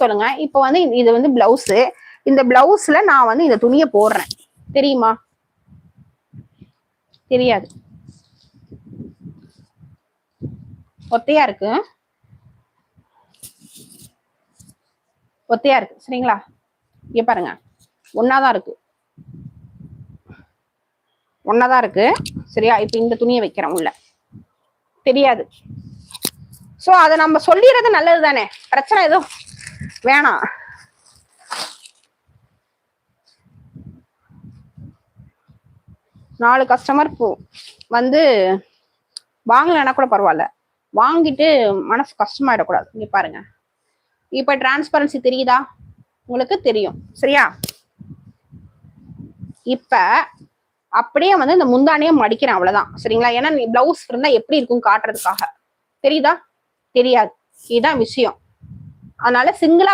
சொல்லுங்க. இப்போ வந்து இது வந்து பிளவுஸ். இந்த பிளவுஸ்ல நான் வந்து இந்த துணியை போடுறேன். தெரியுமா? தெரியாது. ஒத்தையா இருக்கு, ஒத்தையா இருக்கு. சரிங்களா? இங்க பாருங்க, ஒன்னாதான் இருக்கு, ஒன்னாதான் இருக்கு. சரியா? இப்ப இந்த துணியை வைக்கிறேன் உள்ள. தெரியாது. சோ அதை நம்ம சொல்லிடுறது நல்லது தானே, பிரச்சனை எதுவும் வேணாம். நாலு கஸ்டமர் வந்து வாங்கலைன்னா கூட பரவாயில்ல, வாங்கிட்டு மனசு கஷ்டமாயிடக்கூடாது. இங்க பாருங்க, இப்ப டிரான்ஸ்பரன்சி தெரியுதா? உங்களுக்கு தெரியும். சரியா? இப்ப அப்படியே வந்து இந்த முந்தானையே மடிக்கிறேன், அவ்வளவுதான். சரிங்களா? ஏன்னா நீ பிளவுஸ் இருந்தா எப்படி இருக்கும் காட்டுறதுக்காக. தெரியுதா? தெரியாது. இதுதான் விஷயம். அதனால சிங்கிளா